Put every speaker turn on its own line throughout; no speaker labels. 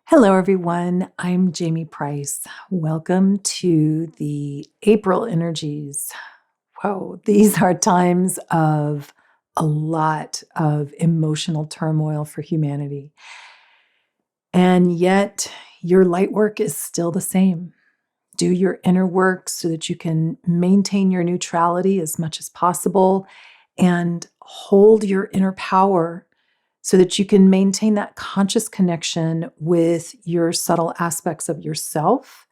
Hello, everyone. I'm Jamie Price. Welcome to the April energies. Whoa, these are times of a lot of emotional turmoil for humanity. And yet, your light work is still the same. Do your inner work so that you can maintain your neutrality as much as possible and hold your inner power so that you can maintain that conscious connection with your subtle aspects of yourself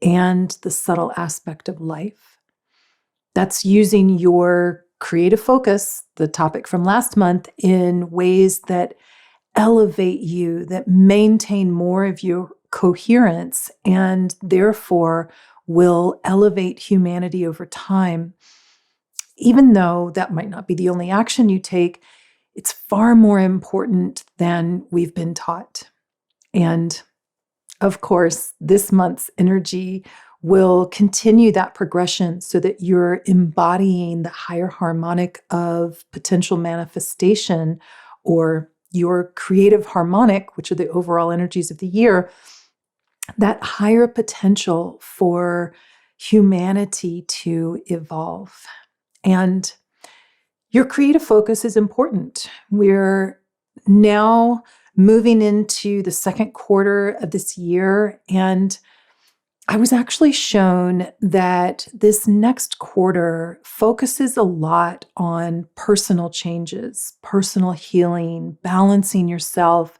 and the subtle aspect of life. That's using your creative focus, the topic from last month, in ways that elevate you, that maintain more of your coherence, and therefore will elevate humanity over time. Even though that might not be the only action you take, it's far more important than we've been taught. And of course, this month's energy will continue that progression so that you're embodying the higher harmonic of potential manifestation, or your creative harmonic, which are the overall energies of the year, that higher potential for humanity to evolve. And your creative focus is important. We're now moving into the second quarter of this year, and I was actually shown that this next quarter focuses a lot on personal changes, personal healing, balancing yourself,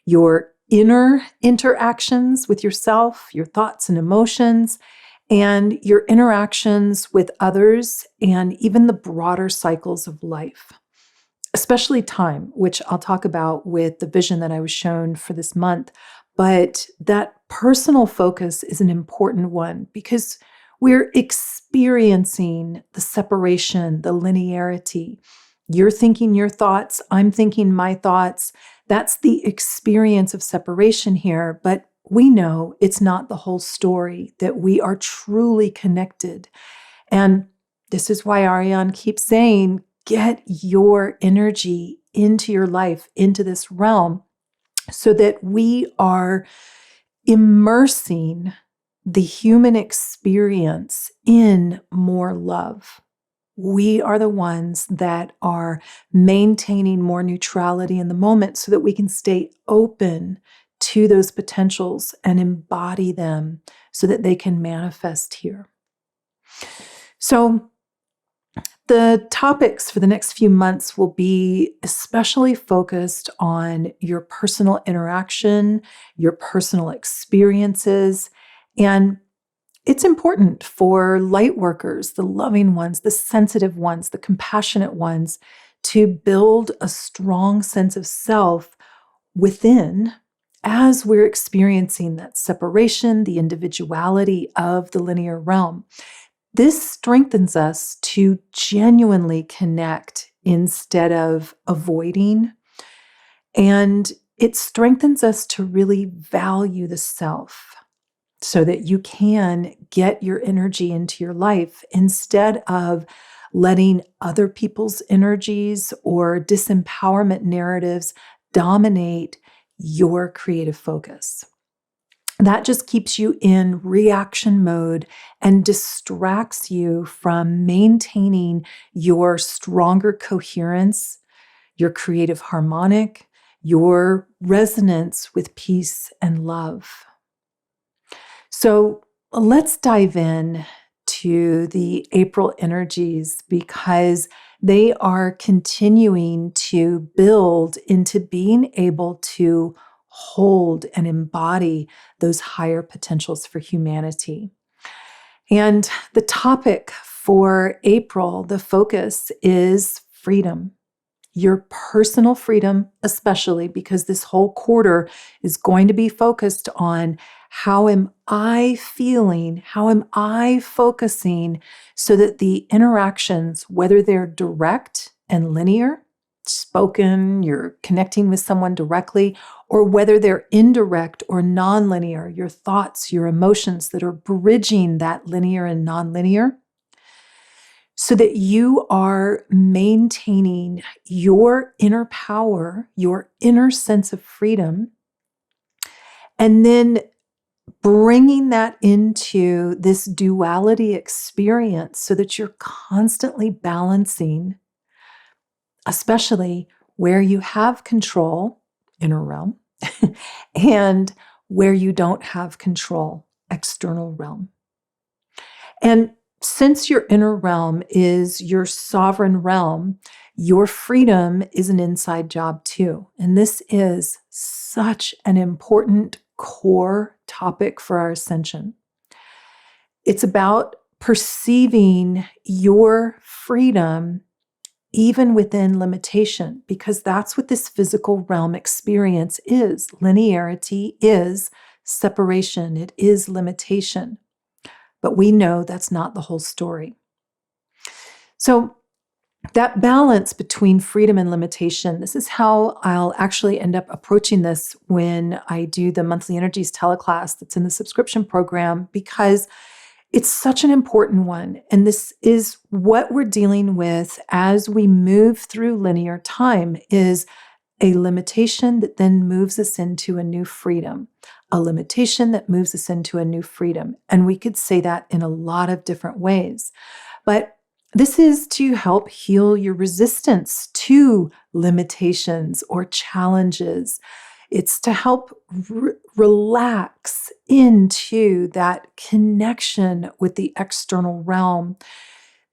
your inner interactions with yourself, your thoughts and emotions, and your interactions with others, and even the broader cycles of life, especially time, which I'll talk about with the vision that I was shown for this month. But that personal focus is an important one because we're experiencing the separation, the linearity. You're thinking your thoughts, I'm thinking my thoughts. That's the experience of separation here. But we know it's not the whole story, that we are truly connected. And this is why Ariane keeps saying, get your energy into your life, into this realm, so that we are immersing the human experience in more love. We are the ones that are maintaining more neutrality in the moment so that we can stay open to those potentials and embody them so that they can manifest here. So the topics for the next few months will be especially focused on your personal interaction, your personal experiences, and it's important for light workers, the loving ones, the sensitive ones, the compassionate ones, to build a strong sense of self within as we're experiencing that separation, the individuality of the linear realm. This strengthens us to genuinely connect instead of avoiding. And it strengthens us to really value the self so that you can get your energy into your life instead of letting other people's energies or disempowerment narratives dominate your creative focus. That just keeps you in reaction mode and distracts you from maintaining your stronger coherence, your creative harmonic, your resonance with peace and love. So let's dive in to the April energies because they are continuing to build into being able to hold and embody those higher potentials for humanity. And the topic for April, the focus is freedom. Your personal freedom, especially because this whole quarter is going to be focused on how am I feeling? How am I focusing so that the interactions, whether they're direct and linear, spoken, you're connecting with someone directly, or whether they're indirect or nonlinear, your thoughts, your emotions that are bridging that linear and nonlinear, so that you are maintaining your inner power, your inner sense of freedom, And then bringing that into this duality experience so that you're constantly balancing, especially where you have control, inner realm, and where you don't have control, external realm. And since your inner realm is your sovereign realm, your freedom is an inside job too. And this is such an important core topic for our ascension. It's about perceiving your freedom even within limitation, because that's what this physical realm experience is. Linearity is separation, it is limitation. But we know that's not the whole story. So, that balance between freedom and limitation, this is how I'll actually end up approaching this when I do the monthly energies teleclass that's in the subscription program, because it's such an important one. And this is what we're dealing with as we move through linear time, is a limitation that then moves us into a new freedom, a limitation that moves us into a new freedom. And we could say that in a lot of different ways. But this is to help heal your resistance to limitations or challenges. It's to help relax into that connection with the external realm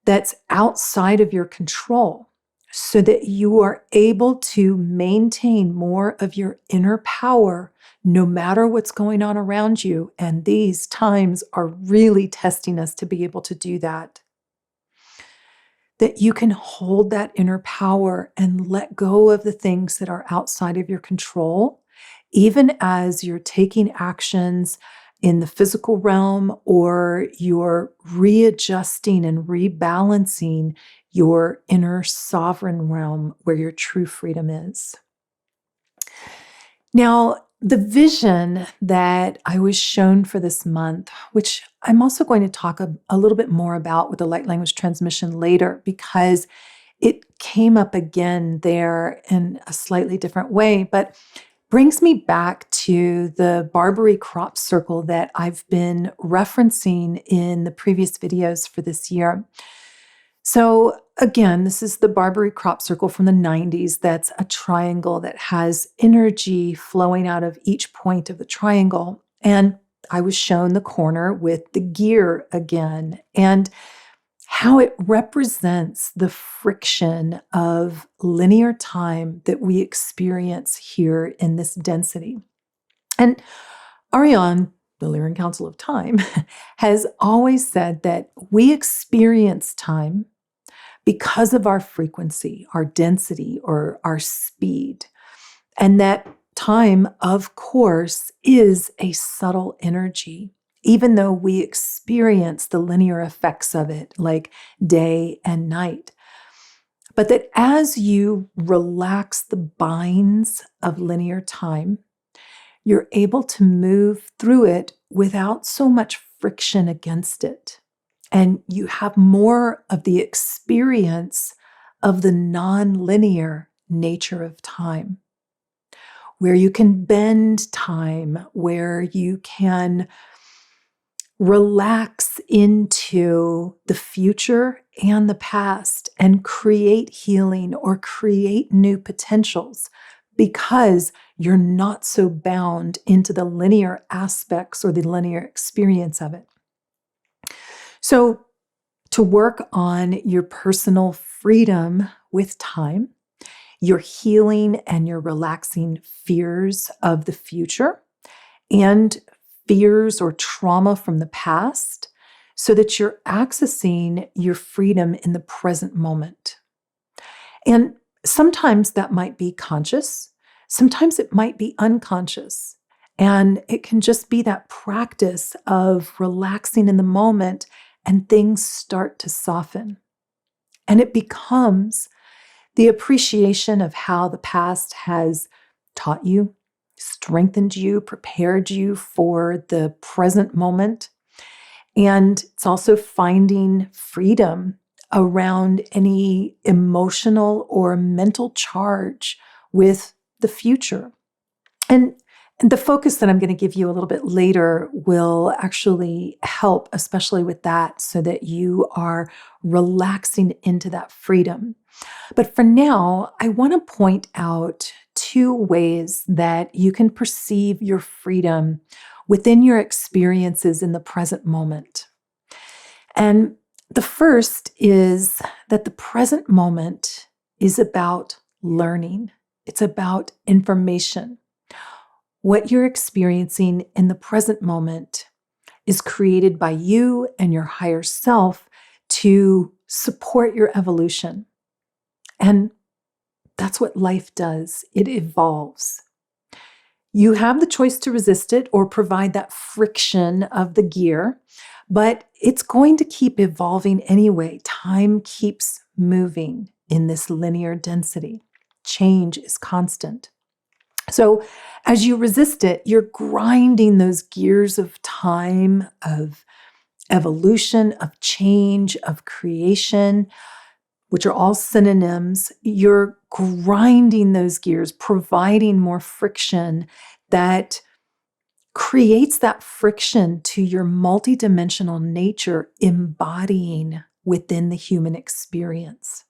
that's outside of your control, so that you are able to maintain more of your inner power no matter what's going on around you. And these times are really testing us to be able to do that. That you can hold that inner power and let go of the things that are outside of your control, even as you're taking actions in the physical realm, or you're readjusting and rebalancing your inner sovereign realm where your true freedom is. Now, the vision that I was shown for this month, which I'm also going to talk a little bit more about with the light language transmission later, because it came up again there in a slightly different way, but brings me back to the Barbary crop circle that I've been referencing in the previous videos for this year. So again, this is the Barbary crop circle from the 90s. That's a triangle that has energy flowing out of each point of the triangle. And I was shown the corner with the gear again, and how it represents the friction of linear time that we experience here in this density. And Ariane, the Lyran Council of Time, has always said that we experience time because of our frequency, our density, or our speed. And that time, of course, is a subtle energy, even though we experience the linear effects of it, like day and night. But that as you relax the binds of linear time, you're able to move through it without so much friction against it. And you have more of the experience of the non-linear nature of time, where you can bend time, where you can relax into the future and the past and create healing or create new potentials, because you're not so bound into the linear aspects or the linear experience of it. So, to work on your personal freedom with time, your healing and your relaxing fears of the future, and fears or trauma from the past, so that you're accessing your freedom in the present moment. And sometimes that might be conscious, sometimes it might be unconscious. And it can just be that practice of relaxing in the moment, and things start to soften. And it becomes the appreciation of how the past has taught you, strengthened you, prepared you for the present moment. And it's also finding freedom around any emotional or mental charge with the future. And And the focus that I'm going to give you a little bit later will actually help, especially with that, so that you are relaxing into that freedom. But for now, I want to point out two ways that you can perceive your freedom within your experiences in the present moment. And the first is that the present moment is about learning. It's about information. What you're experiencing in the present moment is created by you and your higher self to support your evolution. And that's what life does. It evolves. You have the choice to resist it or provide that friction of the gear, but it's going to keep evolving anyway. Time keeps moving in this linear density. Change is constant. So as you resist it, you're grinding those gears of time, of evolution, of change, of creation, which are all synonyms. You're grinding those gears, providing more friction that creates that friction to your multidimensional nature embodying within the human experience.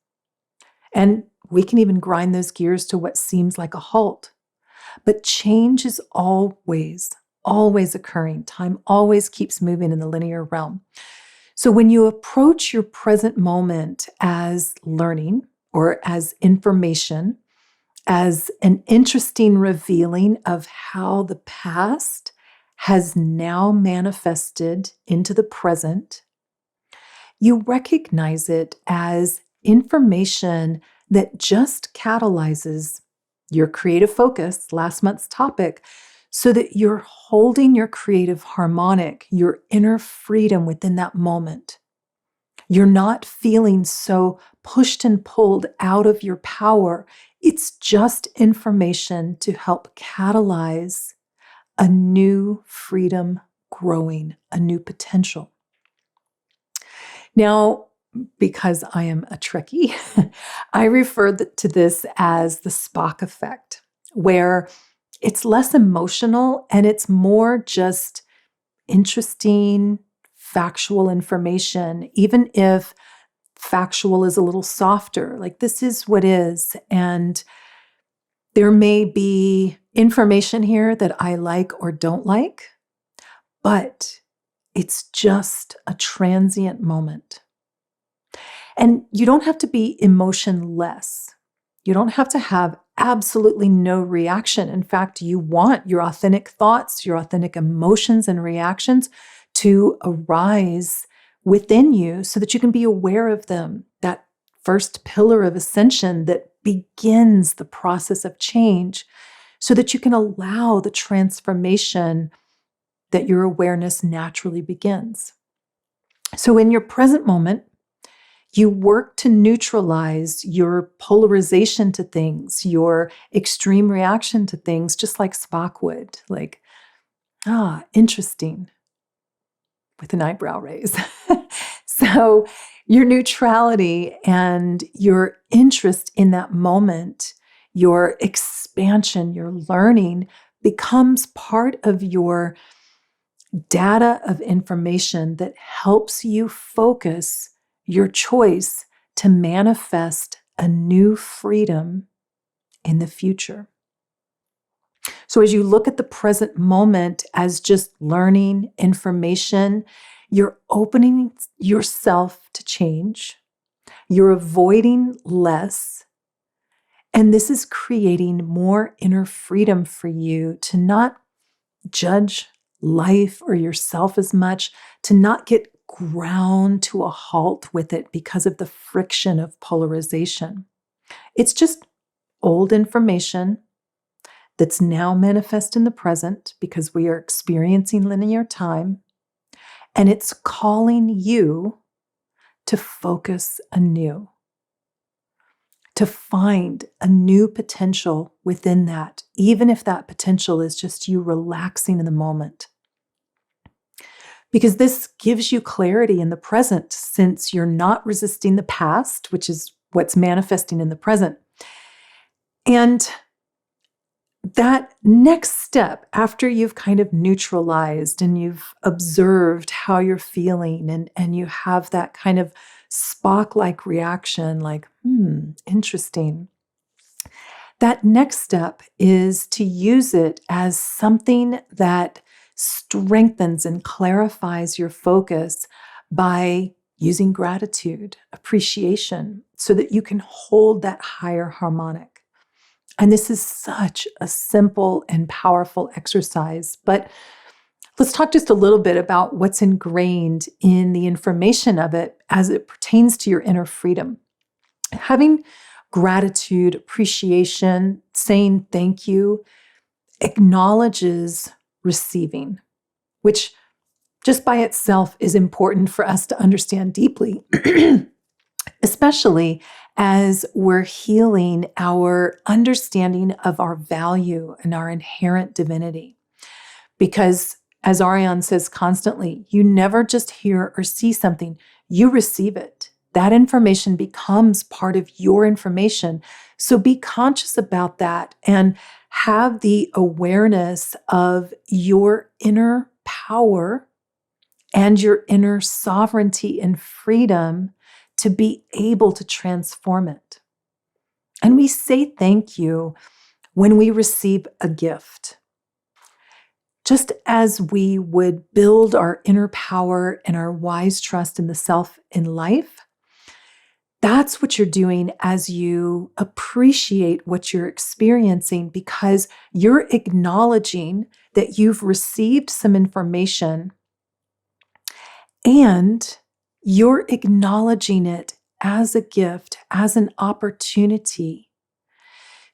And we can even grind those gears to what seems like a halt. But change is always occurring. Time always keeps moving in the linear realm. So when you approach your present moment as learning or as information, as an interesting revealing of how the past has now manifested into the present, you recognize it as information that just catalyzes your creative focus, last month's topic, so that you're holding your creative harmonic, your inner freedom within that moment. You're not feeling so pushed and pulled out of your power. It's just information to help catalyze a new freedom growing, a new potential. Now, because I am a Trekkie, I refer to this as the Spock effect, where it's less emotional and it's more just interesting, factual information, even if factual is a little softer, like this is what is. And there may be information here that I like or don't like, but it's just a transient moment. And you don't have to be emotionless. You don't have to have absolutely no reaction. In fact, you want your authentic thoughts, your authentic emotions and reactions to arise within you so that you can be aware of them. That first pillar of ascension that begins the process of change so that you can allow the transformation that your awareness naturally begins. So in your present moment, you work to neutralize your polarization to things, your extreme reaction to things, just like Spock would. Like, interesting, with an eyebrow raise. So your neutrality and your interest in that moment, your expansion, your learning becomes part of your data of information that helps you focus your choice to manifest a new freedom in the future. So as you look at the present moment as just learning information, you're opening yourself to change. You're avoiding less. And this is creating more inner freedom for you to not judge life or yourself as much, to not get ground to a halt with it because of the friction of polarization. It's just old information that's now manifest in the present because we are experiencing linear time, and it's calling you to focus anew, to find a new potential within that, even if that potential is just you relaxing in the moment. Because this gives you clarity in the present, since you're not resisting the past, which is what's manifesting in the present. And that next step, after you've kind of neutralized and you've observed how you're feeling, and you have that kind of Spock-like reaction, like, interesting. That next step is to use it as something that strengthens and clarifies your focus by using gratitude, appreciation, so that you can hold that higher harmonic. And this is such a simple and powerful exercise. But let's talk just a little bit about what's ingrained in the information of it as it pertains to your inner freedom. Having gratitude, appreciation, saying thank you acknowledges receiving, which just by itself is important for us to understand deeply, especially as we're healing our understanding of our value and our inherent divinity. Because as Ariane says constantly, you never just hear or see something, you receive it. That information becomes part of your information. So be conscious about that and have the awareness of your inner power and your inner sovereignty and freedom to be able to transform it. And we say thank you when we receive a gift. Just as we would build our inner power and our wise trust in the self in life, that's what you're doing as you appreciate what you're experiencing, because you're acknowledging that you've received some information and you're acknowledging it as a gift, as an opportunity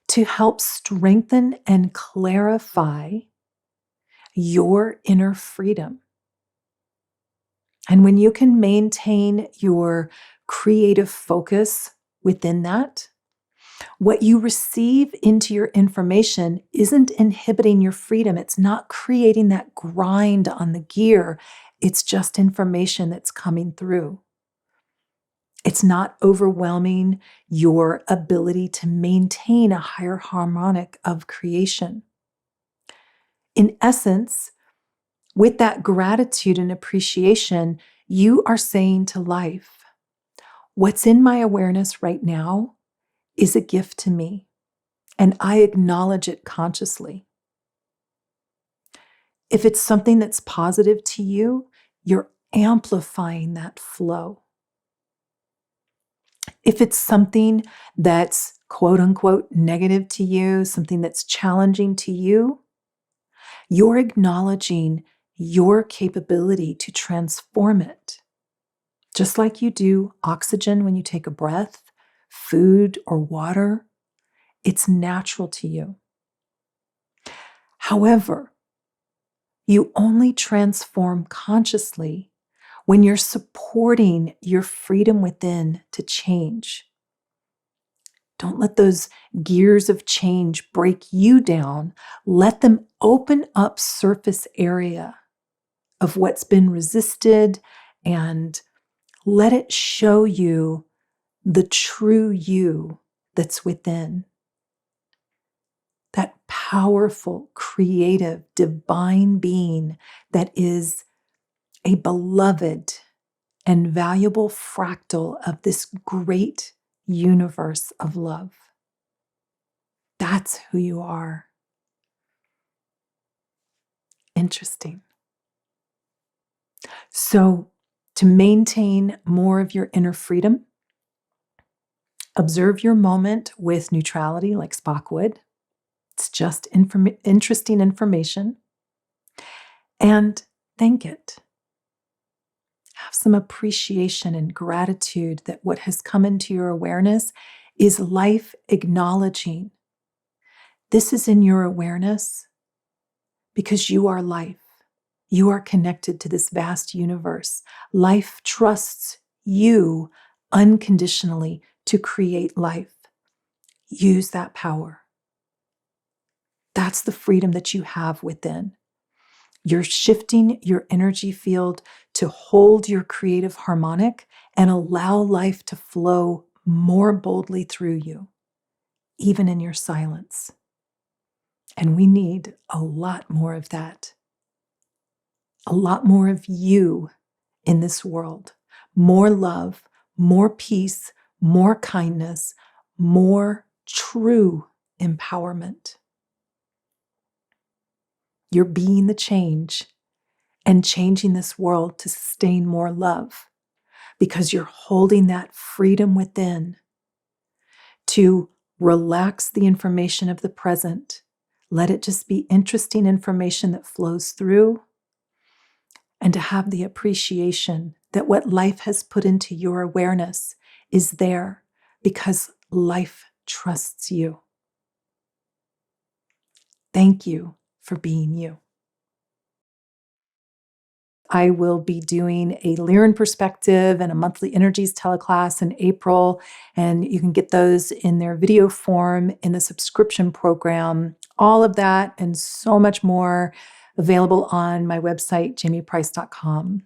to help strengthen and clarify your inner freedom. And when you can maintain your creative focus within that, what you receive into your information isn't inhibiting your freedom. It's not creating that grind on the gear. It's just information that's coming through. It's not overwhelming your ability to maintain a higher harmonic of creation. In essence, with that gratitude and appreciation, you are saying to life, what's in my awareness right now is a gift to me, and I acknowledge it consciously. If it's something that's positive to you, you're amplifying that flow. If it's something that's quote unquote negative to you, something that's challenging to you, you're acknowledging your capability to transform it. Just like you do oxygen when you take a breath, food or water, it's natural to you. However, you only transform consciously when you're supporting your freedom within to change. Don't let those gears of change break you down. Let them open up surface area of what's been resisted and let it show you the true you that's within. That powerful, creative, divine being that is a beloved and valuable fractal of this great universe of love. That's who you are. Interesting. So, to maintain more of your inner freedom, observe your moment with neutrality like Spock would. It's just interesting information. And thank it. Have some appreciation and gratitude that what has come into your awareness is life acknowledging. This is in your awareness because you are life. You are connected to this vast universe. Life trusts you unconditionally to create life. Use that power. That's the freedom that you have within. You're shifting your energy field to hold your creative harmonic and allow life to flow more boldly through you, even in your silence. And we need a lot more of that, a lot more of you in this world. More love, more peace, more kindness, more true empowerment. You're being the change and changing this world to sustain more love because you're holding that freedom within to relax the information of the present. Let it just be interesting information that flows through, and to have the appreciation that what life has put into your awareness is there because life trusts you. Thank you for being you. I will be doing a Lyran perspective and a monthly energies teleclass in April, and you can get those in their video form in the subscription program. All of that and so much more available on my website, jamieprice.com.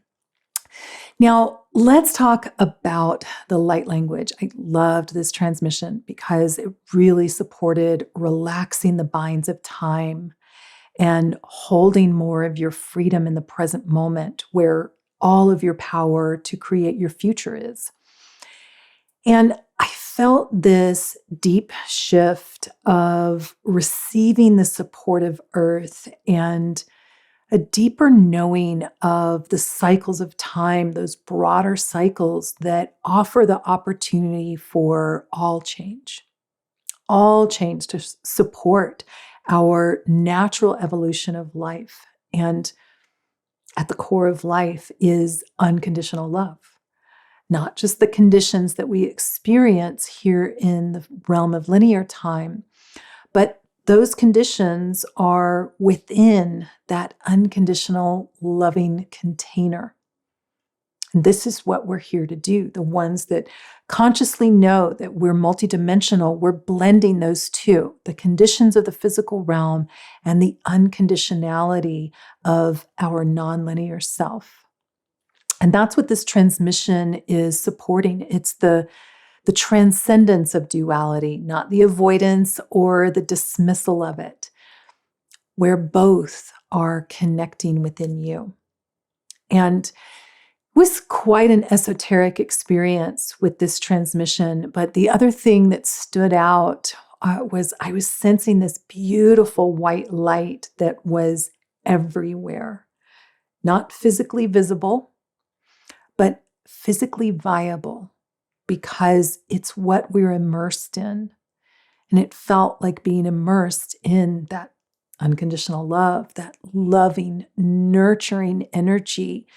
Now, let's talk about the light language. I loved this transmission because it really supported relaxing the binds of time and holding more of your freedom in the present moment where all of your power to create your future is. And I felt this deep shift of receiving the support of Earth and a deeper knowing of the cycles of time, those broader cycles that offer the opportunity for all change to support our natural evolution of life. And at the core of life is unconditional love, not just the conditions that we experience here in the realm of linear time, but those conditions are within that unconditional loving container. And this is what we're here to do. The ones that consciously know that we're multidimensional, we're blending those two, the conditions of the physical realm and the unconditionality of our nonlinear self. And that's what this transmission is supporting. It's the transcendence of duality, not the avoidance or the dismissal of it, where both are connecting within you. And it was quite an esoteric experience with this transmission. But the other thing that stood out was I was sensing this beautiful white light that was everywhere, not physically visible, but physically viable, because it's what we're immersed in. And it felt like being immersed in that unconditional love, that loving, nurturing energy,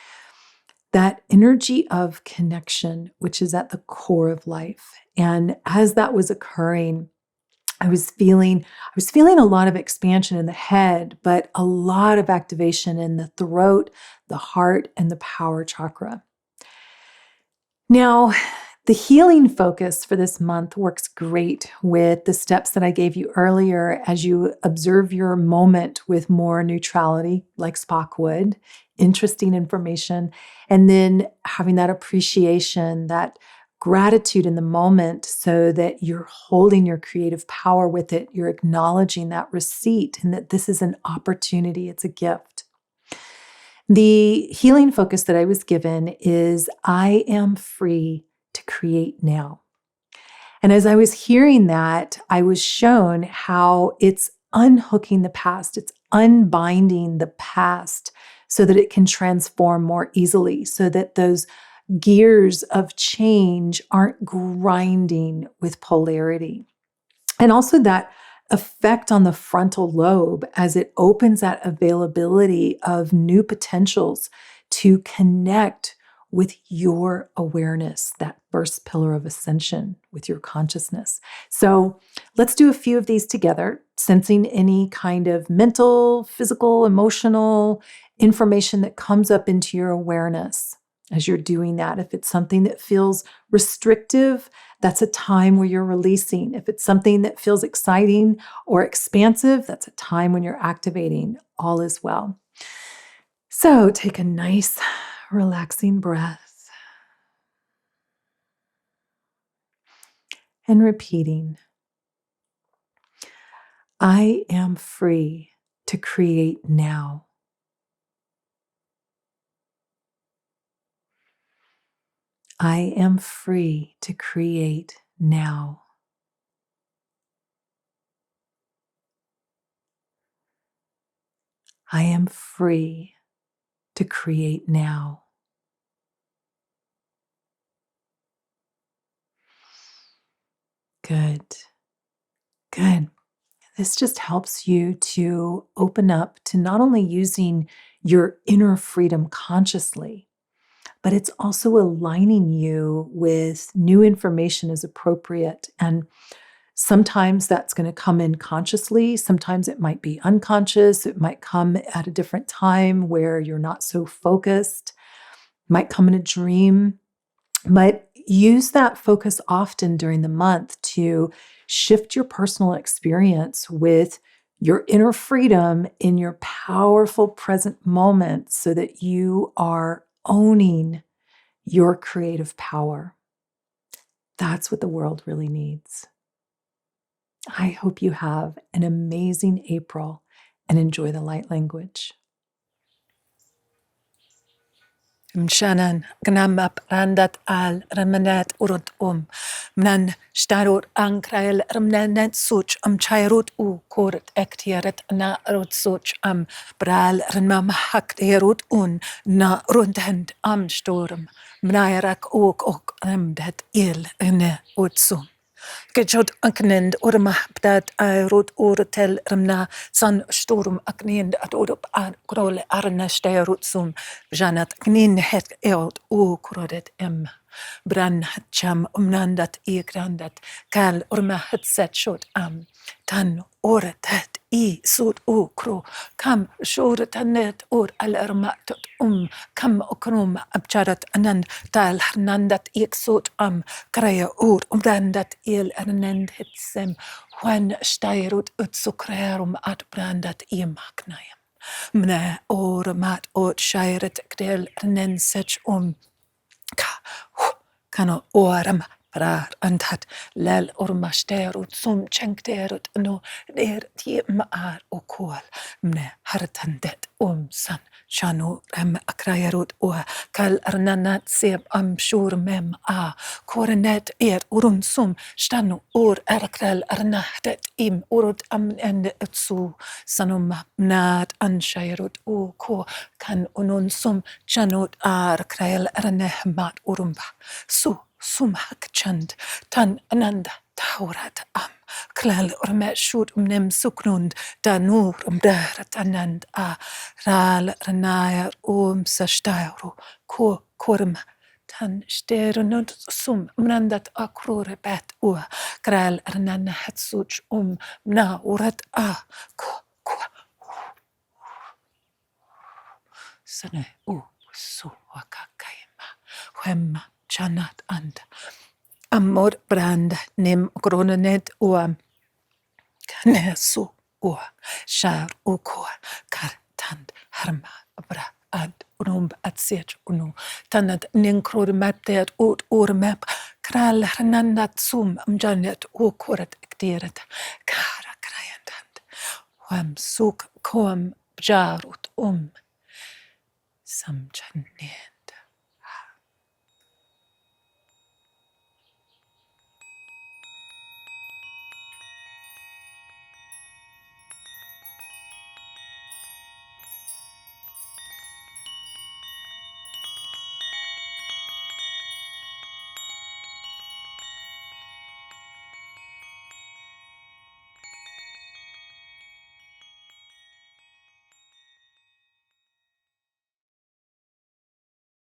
that energy of connection, which is at the core of life. And as that was occurring, I was feeling a lot of expansion in the head, but a lot of activation in the throat, the heart, and the power chakra. Now, the healing focus for this month works great with the steps that I gave you earlier as you observe your moment with more neutrality, like Spock would, interesting information, and then having that appreciation, that gratitude in the moment so that you're holding your creative power with it. You're acknowledging that receipt and that this is an opportunity, it's a gift. The healing focus that I was given is I am free to create now. And as I was hearing that, I was shown how it's unhooking the past, it's unbinding the past so that it can transform more easily, so that those gears of change aren't grinding with polarity. And also that effect on the frontal lobe as it opens that availability of new potentials to connect with your awareness, that first pillar of ascension with your consciousness. So let's do a few of these together, sensing any kind of mental, physical, emotional information that comes up into your awareness as you're doing that. If it's something that feels restrictive, that's a time where you're releasing. If it's something that feels exciting or expansive, that's a time when you're activating. All is well. So take a nice, relaxing breath and repeating, I am free to create now. I am free to create now. I am free to create now. Good. Good. This just helps you to open up to not only using your inner freedom consciously, but it's also aligning you with new information as appropriate. And sometimes that's going to come in consciously. Sometimes it might be unconscious. It might come at a different time where you're not so focused. It might come in a dream. But use that focus often during the month to shift your personal experience with your inner freedom in your powerful present moment so that you are owning your creative power. That's what the world really needs. I hope you have an amazing April and enjoy the light language.
Mshanan gnamap randat al ramanet urut mnan starur ankrael ramnanet such chairut u koret ektieret na rot such bral ranmam hakterut na rundhend storm mnairak ok remdet il ene utsum. Gejod anknend orma bdad rot ortel ramna san storm aknend at orop an krole arna steyrutsum janat knin het eot o krodet bran hatcham umnandat grandat kal orma het set shot tan oret het sud o kro kam shoret anet or al armatot kam okrom abcharat anand tal hernandat sot kraya or umrandat il ernend hetsem when steirut utsukrerum at brandat maknayam mne or mat ot shairet gdel nen sech kano oram prar antat lel ormasterut chenkterut no der tie maar okol mne hartandet san shanu akrayarut kal arnanat seb shur mem koronet urunsum stanu or akrel arnahtet urut ende etsu sanum nat anshairut ko kan ununsum chanut akrel arnehmat urumba sum hakchand tan ananda taurat klal urmet shut nem suknund danur darat anand ral ranaya sashtayru ko korm tan sterunut sum mnandat akrore bet kral ranana hatsuch na urat ko sane su wakakaima wemma chanat and amor brand nem gronenet kanesu shar kar tand harma bra ad at sech tanat ninkror map det map kral hernandat sum janet korat ekderet kara krayandant suk kom jarut samchanen